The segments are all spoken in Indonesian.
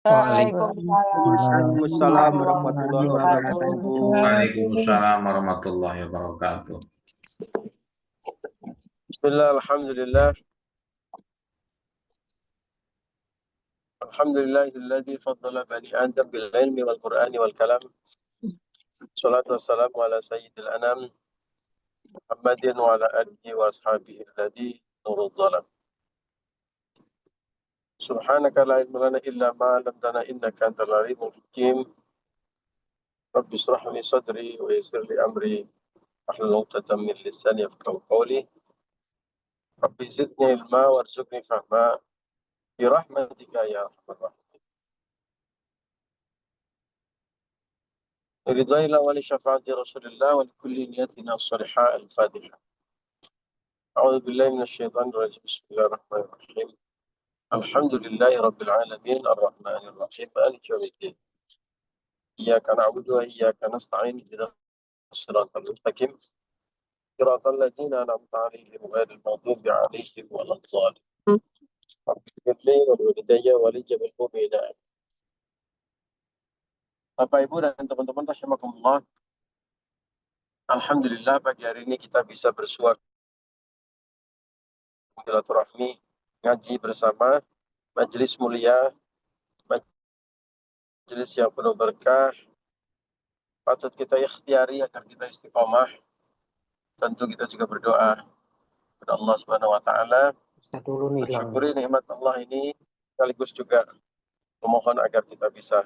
Waalaikumsalam Waalaikumsalam warahmatullahi warahmatullahi wabarakatuh. wabarakatuh. Waalaikumsalam warahmatullahi wabarakatuh. Bismillah, alhamdulillah. Alhamdulillahilladzi faddala bani Adam bil ilmi wal Qur'ani wal kalam. Salatu wassalamu ala sayyidil anam Muhammadin wa ala alihi wa ashabihi alladzi nurul dhalam. Subhanaka la ilma lana illa ma 'allamtana innaka antal alimul hakim. Rabbi ishrah li sadri wa yassir li amri wahlul 'uqdatam min lisani yafqahu qawli. Rabbi zidni ilma warzuqni fahma bi rahmatika ya arhamar rahimin. رضا الله ولشفاعة رسول الله ولكل نيتنا الصالحة الفاتحة. أعوذ بالله من الشيطان الرجيم. بسم الله الرحمن الرحيم. الحمد لله رب العالمين الرحمن الرحيم مالك يوم الدين. إياك نعبد وإياك نستعين اهدنا الصراط المستقيم صراط الذين أنعمت عليهم غير المغضوب عليهم ولا الضالين. رب اغفر لي ولوالدي ولجميع المؤمنين. Bapak Ibu dan teman-teman rahimakumullah. Alhamdulillah pagi hari ini kita bisa bersua silaturahmi, ngaji bersama, majelis mulia, majelis yang penuh berkah. Patut kita ikhtiari agar kita istiqomah. Tentu kita juga berdoa kepada Allah Subhanahu wa taala, mensyukuri nikmat Allah ini, sekaligus juga memohon agar kita bisa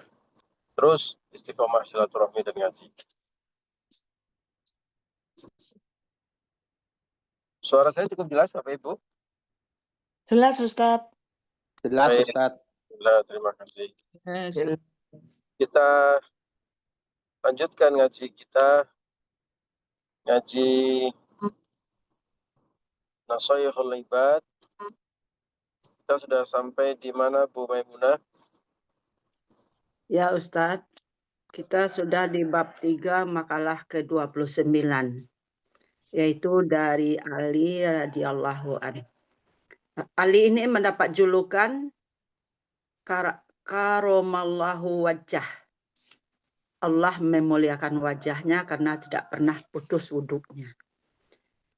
terus istiqomah silaturahmi dan ngaji. Suara saya cukup jelas Bapak Ibu? Jelas Ustadz. Jelas Baik. Ustadz. Terima kasih. Kita lanjutkan ngaji kita, ngaji Nasaihul Ibad. Kita sudah sampai di mana Bu Maimunah? Ya Ustadz, kita sudah di bab 3 makalah ke-29, yaitu dari Ali radhiyallahu anhu. Ali ini mendapat julukan karomallahu wajah. Allah memuliakan wajahnya karena tidak pernah putus wudhunya.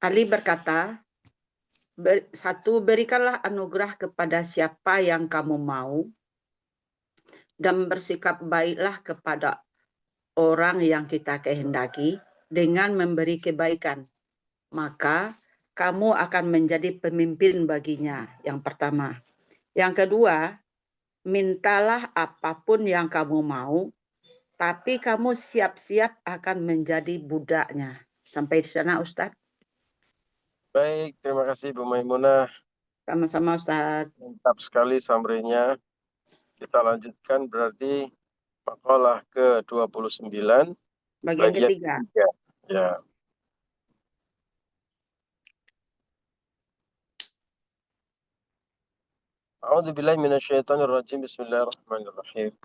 Ali berkata, satu, berikanlah anugerah kepada siapa yang kamu mau, dan bersikap baiklah kepada orang yang kita kehendaki dengan memberi kebaikan, maka kamu akan menjadi pemimpin baginya. Yang pertama. Yang kedua, mintalah apapun yang kamu mau, tapi kamu siap-siap akan menjadi budaknya. Sampai di sana Ustadz. Baik, terima kasih Bu Maimunah. Sama-sama Ustadz. Mantap sekali summary-nya. Kita lanjutkan berarti makalah ke-29 Bagian ketiga. Ya. A'udzu billahi minasyaitonir rajim. Bismillahirrahmanirrahim.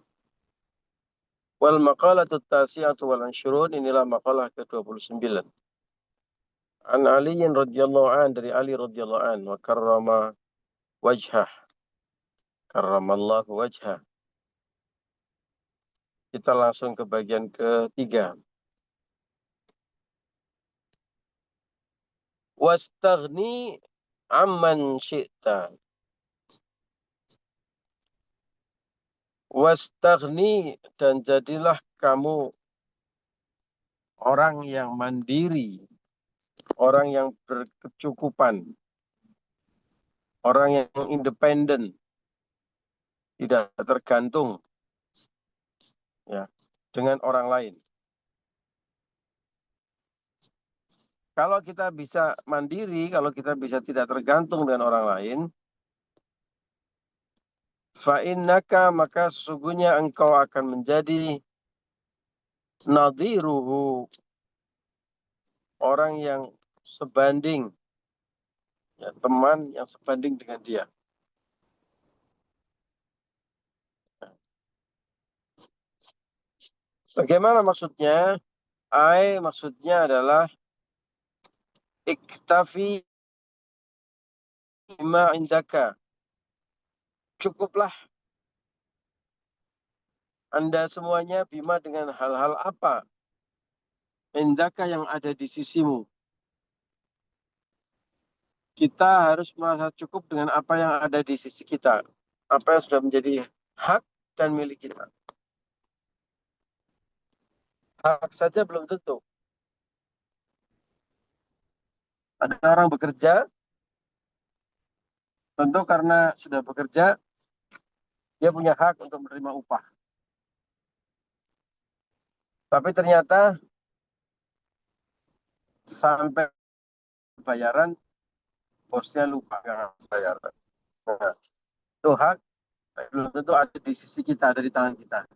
Wal maqalatu at-tasi'atu wal 20, inilah makalah ke-29. An Ali radhiyallahu an, dari Ali radhiyallahu an, wa karrama wajhah. Karramallahu wajhah. Kita langsung ke bagian ketiga. Wastaghni amman syi'ta. Wastaghni, dan jadilah kamu orang yang mandiri, orang yang berkecukupan, orang yang independen, tidak tergantung ya dengan orang lain. Kalau kita bisa mandiri, kalau kita bisa tidak tergantung dengan orang lain, fa'innaka, maka sesungguhnya engkau akan menjadi nadhiruhu, orang yang sebanding, ya, teman yang sebanding dengan dia. Bagaimana maksudnya? Maksudnya adalah iktafi bima indaka. Cukuplah Anda semuanya bima dengan hal-hal apa? Indaka yang ada di sisimu. Kita harus merasa cukup dengan apa yang ada di sisi kita. Apa yang sudah menjadi hak dan milik kita. Hak saja belum tentu. Ada orang bekerja, tentu karena sudah bekerja, dia punya hak untuk menerima upah. Tapi ternyata sampai bayaran, bosnya lupa nggak bayar. Nah, itu hak belum tentu ada di sisi kita, ada di tangan kita.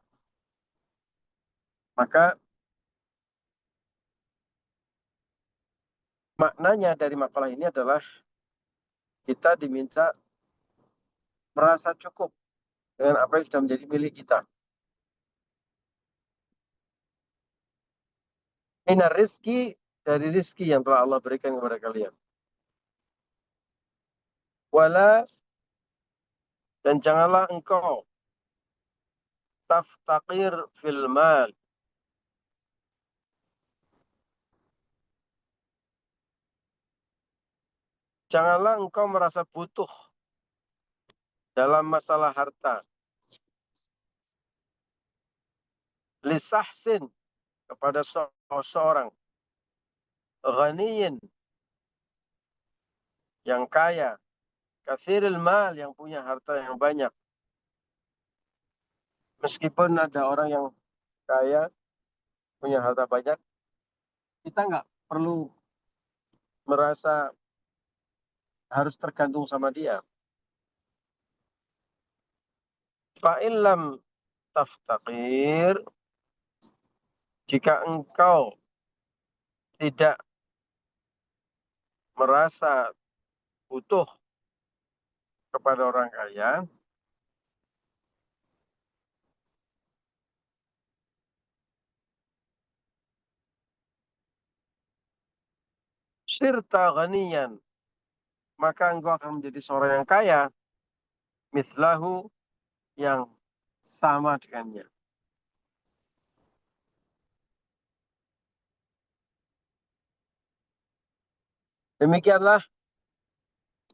Maka maknanya dari makalah ini adalah kita diminta merasa cukup dengan apa yang sudah menjadi milik kita. Minar rizki, dari rizki yang telah Allah berikan kepada kalian. Wala, dan janganlah engkau taftaqir fil mal. Janganlah engkau merasa butuh dalam masalah harta. Lisahsin, kepada seorang ghaniyin, yang kaya, kathiril mal, yang punya harta yang banyak. Meskipun ada orang yang kaya, punya harta banyak, kita nggak perlu merasa harus tergantung sama dia. Fa'illam taftaqir, jika engkau tidak merasa butuh kepada orang kaya, sirta ghaniyan, maka engkau akan menjadi seorang yang kaya, mislahu, yang sama dengannya. Demikianlah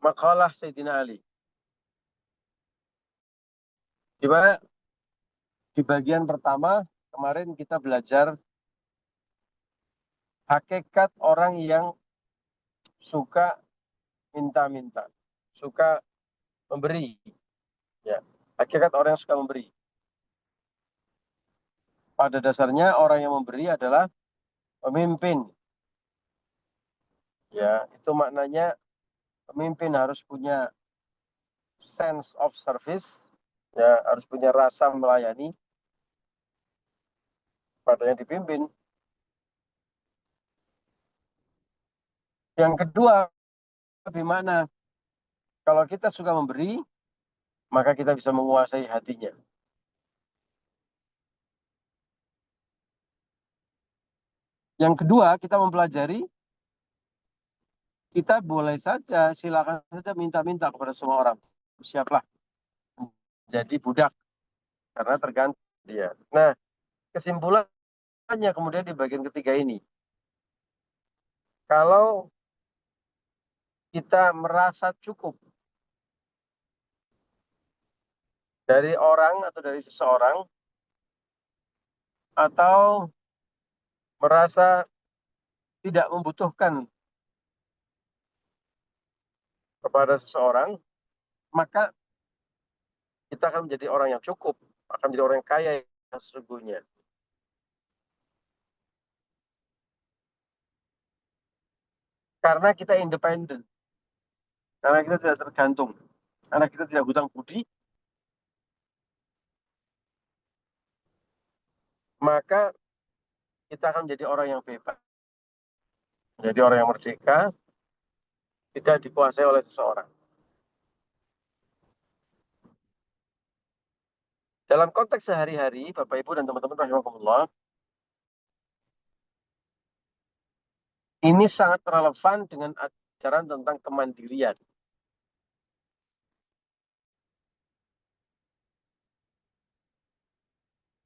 makalah Sayyidina Ali. Di mana di bagian pertama kemarin kita belajar hakikat orang yang suka minta-minta, suka memberi. Ya, hakikat orang yang suka memberi. Pada dasarnya orang yang memberi adalah pemimpin. Ya, itu maknanya pemimpin harus punya sense of service, ya, harus punya rasa melayani pada yang dipimpin. Yang kedua, bagaimana kalau kita suka memberi, maka kita bisa menguasai hatinya. Yang kedua, kita mempelajari, kita boleh saja, silakan saja minta-minta kepada semua orang. Siaplah jadi budak, karena tergantung dia. Nah, kesimpulannya kemudian di bagian ketiga ini. Kalau kita merasa cukup dari orang atau dari seseorang, atau merasa tidak membutuhkan kepada seseorang, maka kita akan menjadi orang yang cukup, akan menjadi orang yang kaya yang sesungguhnya. Karena kita independen, karena kita tidak tergantung, karena kita tidak hutang budi, maka kita akan menjadi orang yang bebas, menjadi orang yang merdeka, tidak dikuasai oleh seseorang. Dalam konteks sehari-hari, Bapak Ibu dan teman-teman rahimakumullah, ini sangat relevan dengan ajaran tentang kemandirian.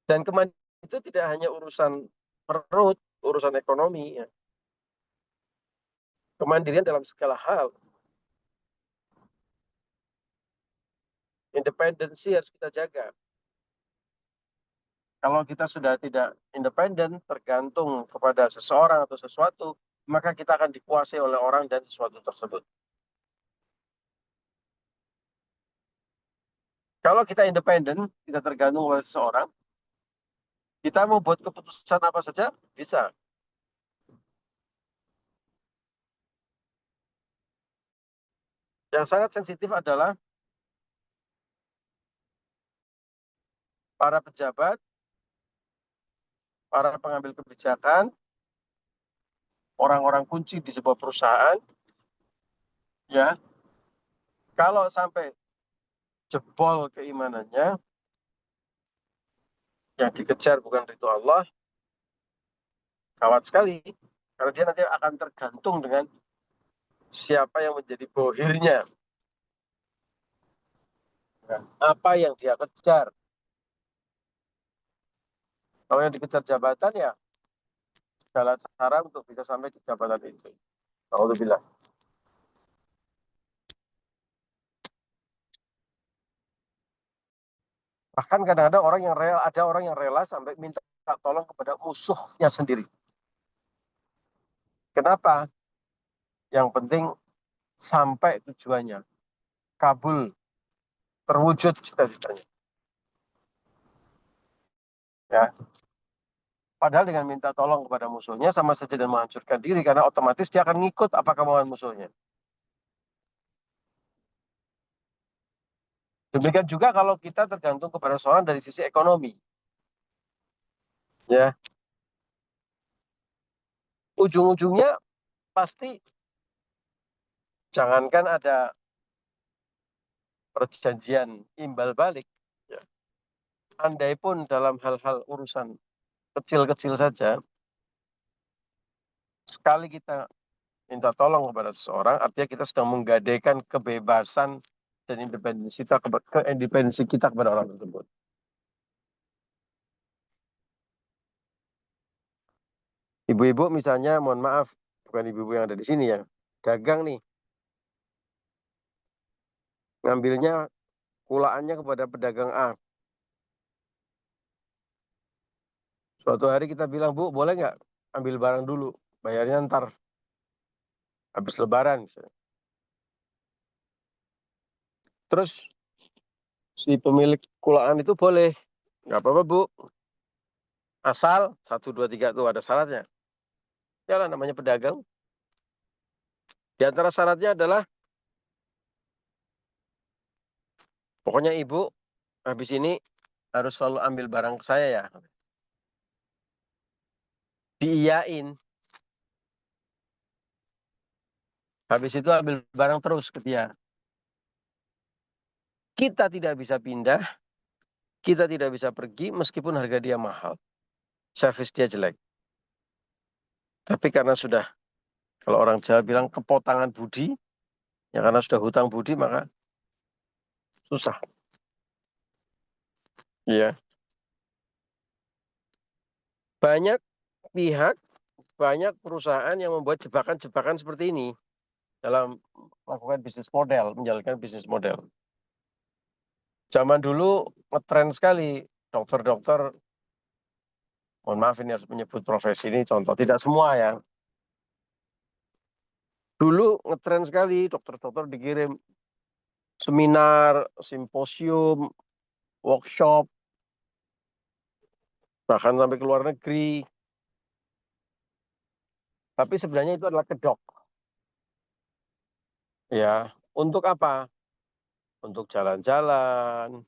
Dan kemandirian itu tidak hanya urusan perut, urusan ekonomi. Ya. Kemandirian dalam segala hal. Independensi harus kita jaga. Kalau kita sudah tidak independen, tergantung kepada seseorang atau sesuatu, maka kita akan dikuasai oleh orang dan sesuatu tersebut. Kalau kita independen, kita tergantung oleh seseorang, kita mau buat keputusan apa saja, bisa. Yang sangat sensitif adalah para pejabat, para pengambil kebijakan, orang-orang kunci di sebuah perusahaan, ya, kalau sampai jebol keimanannya, yang dikejar bukan ridho Allah, gawat sekali, karena dia nanti akan tergantung dengan siapa yang menjadi bohirnya, ya, apa yang dia kejar. Kalau yang dikejar jabatan, ya segala cara untuk bisa sampai di jabatan itu. Alhamdulillah. Bahkan kadang-kadang ada orang yang rela sampai minta tolong kepada musuhnya sendiri. Kenapa? Yang penting sampai tujuannya, kabul, terwujud cita-citanya. Ya. Padahal dengan minta tolong kepada musuhnya sama saja dan menghancurkan diri, karena otomatis dia akan ngikut apa kemauan musuhnya. Demikian juga kalau kita tergantung kepada seorang dari sisi ekonomi. Ya. Ujung-ujungnya pasti jangankan ada perjanjian imbal balik, ya. Andai pun dalam hal-hal urusan kecil-kecil saja, sekali kita minta tolong kepada seseorang, artinya kita sedang menggadaikan kebebasan dan independensi kita kepada orang tersebut. Ibu-ibu misalnya, mohon maaf, bukan ibu-ibu yang ada di sini ya, dagang nih, ngambilnya kulaannya kepada pedagang A. Suatu hari kita bilang, Bu, boleh nggak ambil barang dulu, bayarnya ntar, habis lebaran misalnya. Terus si pemilik kulaan itu boleh, nggak apa-apa Bu, asal 1, 2, 3 tuh ada syaratnya. Ya lah, namanya pedagang. Di antara syaratnya adalah, pokoknya ibu habis ini harus selalu ambil barang ke saya ya. Diiyain. Habis itu ambil barang terus ke dia. Kita tidak bisa pindah, kita tidak bisa pergi meskipun harga dia mahal. Servis dia jelek. Tapi karena sudah, kalau orang Jawa bilang kepotangan budi, ya karena sudah hutang budi maka susah. Iya. Banyak pihak, banyak perusahaan yang membuat jebakan-jebakan seperti ini dalam melakukan bisnis model, menjalankan bisnis model. Zaman dulu ngetren sekali dokter-dokter, mohon maaf ini harus menyebut profesi ini contoh, tidak semua ya. Dulu ngetren sekali dokter-dokter dikirim seminar, simposium, workshop, bahkan sampai ke luar negeri. Tapi sebenarnya itu adalah kedok. Ya, untuk apa? Untuk jalan-jalan,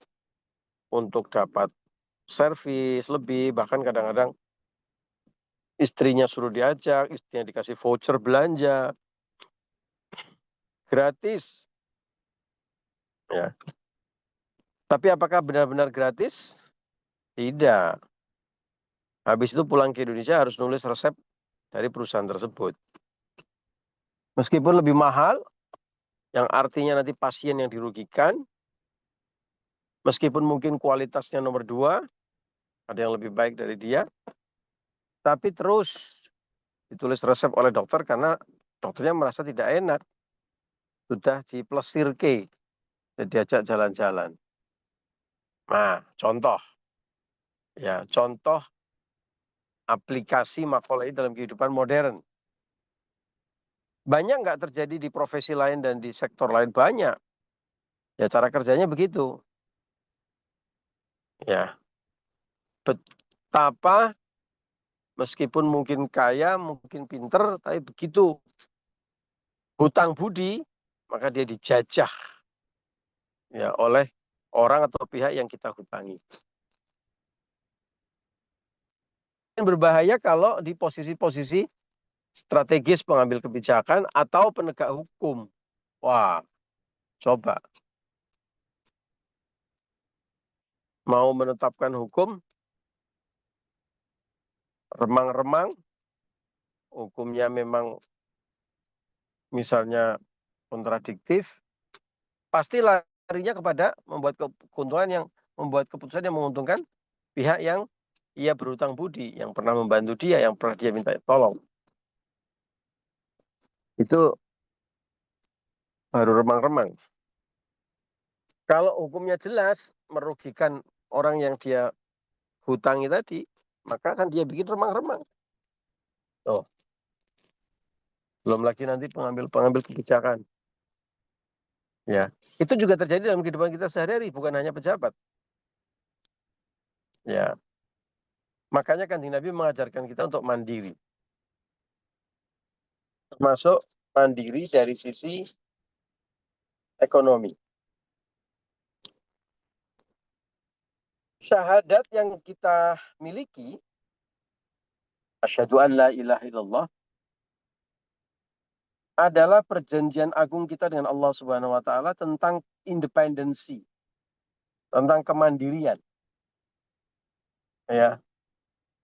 untuk dapat servis lebih, bahkan kadang-kadang istrinya suruh diajak, istrinya dikasih voucher belanja, gratis. Ya. Tapi apakah benar-benar gratis? Tidak. Habis itu pulang ke Indonesia harus nulis resep dari perusahaan tersebut. Meskipun lebih mahal, yang artinya nanti pasien yang dirugikan, meskipun mungkin kualitasnya nomor 2, ada yang lebih baik dari dia, tapi terus ditulis resep oleh dokter karena dokternya merasa tidak enak. Sudah diplesir ke, diajak jalan-jalan. Nah, contoh aplikasi makalah ini dalam kehidupan modern. Banyak nggak terjadi di profesi lain dan di sektor lain? Banyak. Ya, cara kerjanya begitu. Ya, betapa meskipun mungkin kaya, mungkin pinter, tapi begitu hutang budi, maka dia dijajah ya oleh orang atau pihak yang kita hutangi. Berbahaya kalau di posisi-posisi strategis pengambil kebijakan atau penegak hukum. Wah, coba. Mau menetapkan hukum, remang-remang, hukumnya memang misalnya kontradiktif, pasti larinya kepada membuat keputusan yang menguntungkan pihak yang ia berhutang budi, yang pernah membantu dia, yang pernah dia minta tolong. Itu baru remang-remang. Kalau hukumnya jelas merugikan orang yang dia hutangi tadi, maka akan dia bikin remang-remang. Oh, belum lagi nanti pengambil kebijakan. Ya, itu juga terjadi dalam kehidupan kita sehari-hari, bukan hanya pejabat. Ya, makanya Kanjeng Nabi mengajarkan kita untuk mandiri. Termasuk mandiri dari sisi ekonomi. Syahadat yang kita miliki, asyhadu an la ilaha illallah, adalah perjanjian agung kita dengan Allah Subhanahu wa taala tentang independensi, tentang kemandirian. Ya.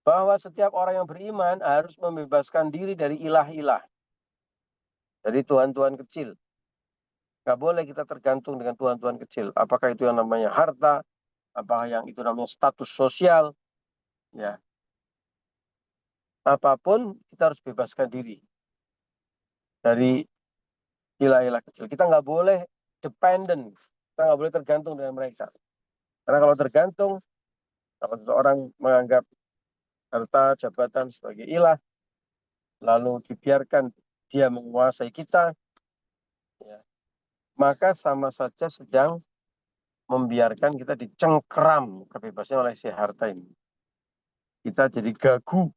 Bahwa setiap orang yang beriman harus membebaskan diri dari ilah-ilah, dari tuhan-tuhan kecil. Nggak boleh kita tergantung dengan tuhan-tuhan kecil. Apakah itu yang namanya harta, apakah yang itu namanya status sosial, ya. Apapun kita harus bebaskan diri dari ilah-ilah kecil. Kita nggak boleh dependent, kita nggak boleh tergantung dengan mereka. Karena kalau tergantung, kalau seseorang menganggap harta, jabatan sebagai ilah, lalu dibiarkan dia menguasai kita, ya, maka sama saja sedang membiarkan kita dicengkram kebebasan oleh si harta ini. Kita jadi gagu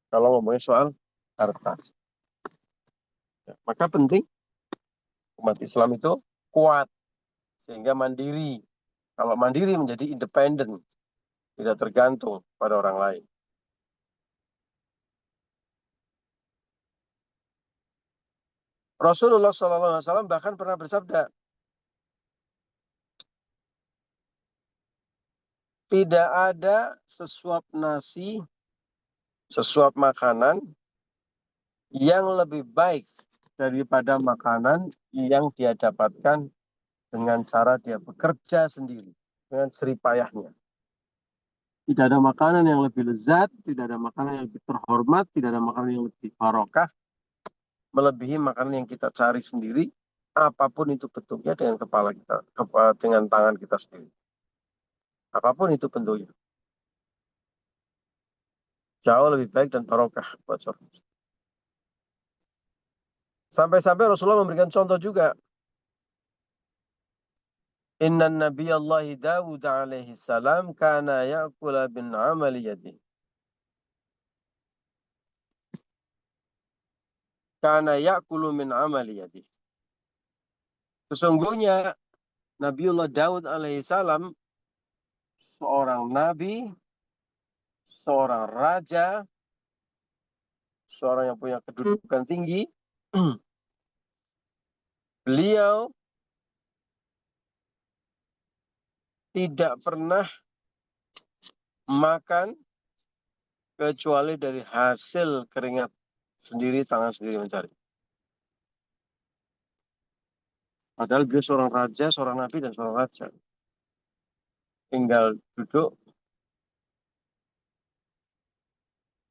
kalau ngomongin soal harta. Ya, maka penting umat Islam itu kuat sehingga mandiri. Kalau mandiri menjadi independen, tidak tergantung pada orang lain. Rasulullah SAW bahkan pernah bersabda, tidak ada sesuap nasi, sesuap makanan yang lebih baik daripada makanan yang dia dapatkan dengan cara dia bekerja sendiri, dengan jeripayahnya. Tidak ada makanan yang lebih lezat, tidak ada makanan yang lebih terhormat, tidak ada makanan yang lebih barokah, melebihi makanan yang kita cari sendiri, apapun itu bentuknya dengan kepala kita, dengan tangan kita sendiri. Apapun itu bentuknya. Jauh lebih baik dan barokah buat seorang. Sampai-sampai Rasulullah memberikan contoh juga. Inna Nabi Allah Dawud alaihi salam kana ya'kula bin amali yadih. Kana ya'kulu min amali yadih. Sesungguhnya Nabiullah Daud alaihissalam seorang nabi, seorang raja, seorang yang punya kedudukan tinggi. Beliau tidak pernah makan kecuali dari hasil keringat sendiri, tangan sendiri mencari. Padahal beliau seorang raja, seorang nabi, dan seorang raja. Tinggal duduk,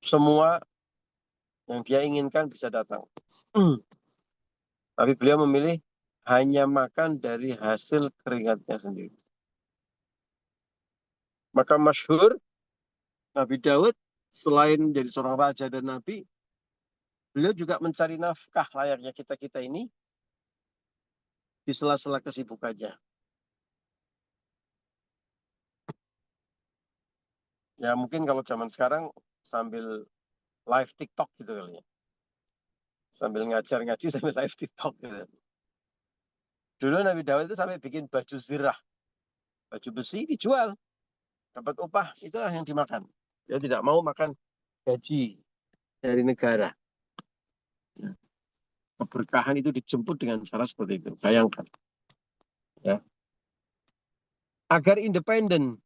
semua yang dia inginkan bisa datang. Tapi beliau memilih hanya makan dari hasil keringatnya sendiri. Maka masyhur Nabi Daud selain menjadi seorang raja dan nabi, beliau juga mencari nafkah layaknya kita-kita ini di sela-sela kesibukannya. Ya mungkin kalau zaman sekarang sambil live TikTok gitu kali ya. Sambil ngajar ngaji sambil live TikTok gitu. Dulu Nabi Daud itu sampai bikin baju zirah. Baju besi dijual. Dapat upah, itulah yang dimakan. Dia tidak mau makan gaji dari negara. Keberkahan itu dijemput dengan cara seperti itu. Bayangkan. Ya. Agar independen.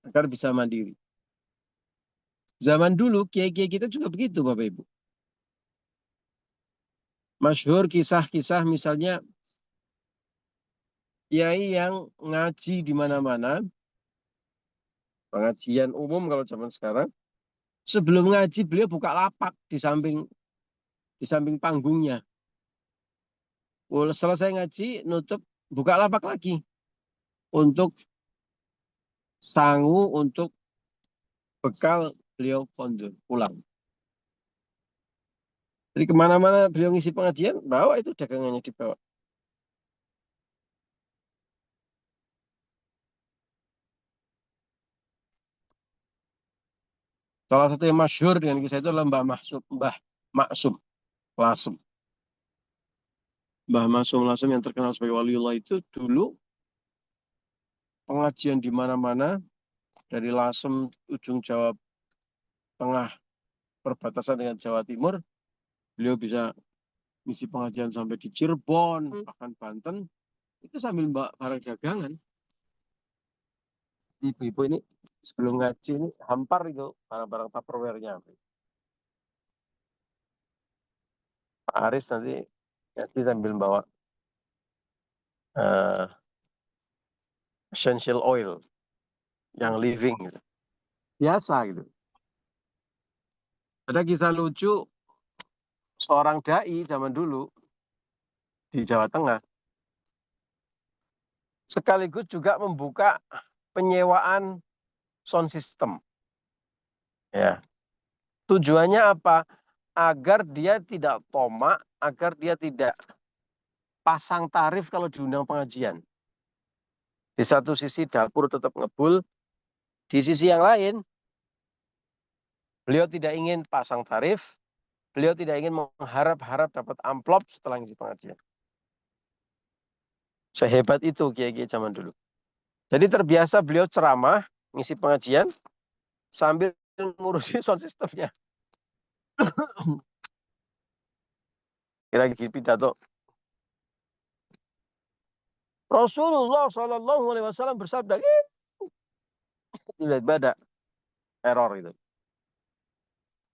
Agar bisa mandiri. Zaman dulu, kiai-kiai kita juga begitu, Bapak Ibu. Masyhur kisah-kisah misalnya kiai yang ngaji di mana-mana, pengajian umum kalau zaman sekarang, sebelum ngaji beliau buka lapak di samping panggungnya. Selesai ngaji, nutup, buka lapak lagi untuk sangu, untuk bekal beliau pulang. Jadi kemana-mana beliau ngisi pengajian, bawa itu dagangannya dibawa. Salah satu yang masyhur dengan kisah itu adalah Mbah Maksum Lasem. Mbah Maksum Lasem yang terkenal sebagai waliullah itu dulu pengajian di mana-mana, dari Lasem ujung Jawa Tengah perbatasan dengan Jawa Timur, beliau bisa misi pengajian sampai di Cirebon, bahkan Banten, itu sambil barang dagangan. Ibu-ibu ini sebelum ngaji ini hampar itu barang-barang Tupperware-nya. Pak Aris nanti ngaji sambil bawa essential oil yang living gitu. Biasa gitu. Ada kisah lucu seorang dai zaman dulu di Jawa Tengah sekaligus juga membuka penyewaan sound system. Ya. Tujuannya apa? Agar dia tidak tomak, agar dia tidak pasang tarif kalau diundang pengajian. Di satu sisi dapur tetap ngebul, di sisi yang lain beliau tidak ingin pasang tarif, beliau tidak ingin mengharap-harap dapat amplop setelah ngisi pengajian. Sehebat itu kiai-kiai zaman dulu. Jadi terbiasa beliau ceramah, ngisi pengajian, sambil ngurusi sound systemnya. Kira-kira pidato. Rasulullah SAW bersabda, tiba-tiba ada error itu.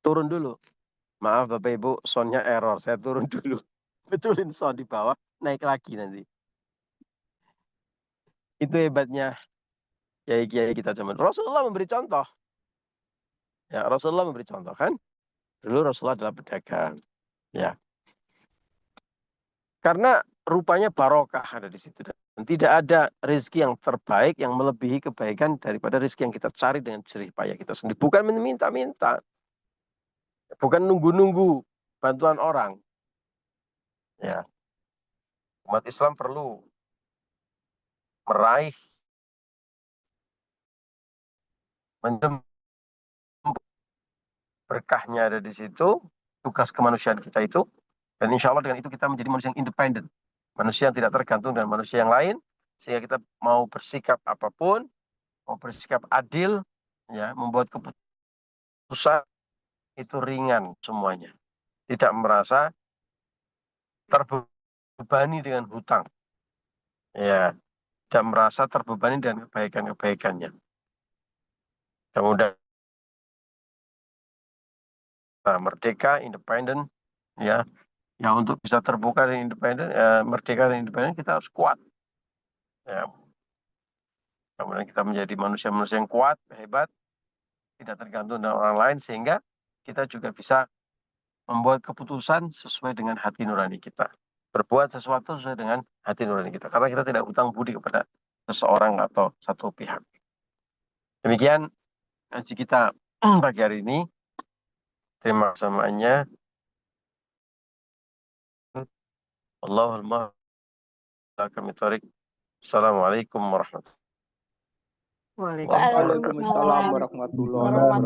Turun dulu. Maaf Bapak Ibu, soundnya error. Saya turun dulu. Betulin sound di bawah, naik lagi nanti. Itu hebatnya kiai-kiai kita zaman. Rasulullah memberi contoh. Ya, Rasulullah memberi contoh kan. Dulu Rasulullah adalah pedagang. Ya. Karena rupanya barokah ada di situ. Dan tidak ada rezeki yang terbaik yang melebihi kebaikan daripada rezeki yang kita cari dengan jerih payah kita sendiri. Bukan meminta-minta. Bukan nunggu-nunggu bantuan orang. Ya. Umat Islam perlu meraih berkahnya ada di situ, tugas kemanusiaan kita itu, dan insya Allah dengan itu kita menjadi manusia yang independen, manusia yang tidak tergantung dengan manusia yang lain, sehingga kita mau bersikap apapun, mau bersikap adil, ya, membuat keputusan itu ringan semuanya, tidak merasa terbebani dengan hutang, ya, tidak merasa terbebani dengan kebaikan-kebaikannya. Kemudian merdeka, independen, ya, untuk bisa terbuka dan independen, merdeka dan independen kita harus kuat. Ya. Kemudian kita menjadi manusia-manusia yang kuat, hebat, tidak tergantung dengan orang lain, sehingga kita juga bisa membuat keputusan sesuai dengan hati nurani kita. Berbuat sesuatu sesuai dengan hati nurani kita. Karena kita tidak hutang budi kepada seseorang atau satu pihak. Demikian ngaji kita pagi hari ini. Terima kasih semuanya. Allahul Muwaffiq. Assalamualaikum warahmatullahi Waalaikumsalam. Waalaikumsalam warahmatullahi wabarakatuh.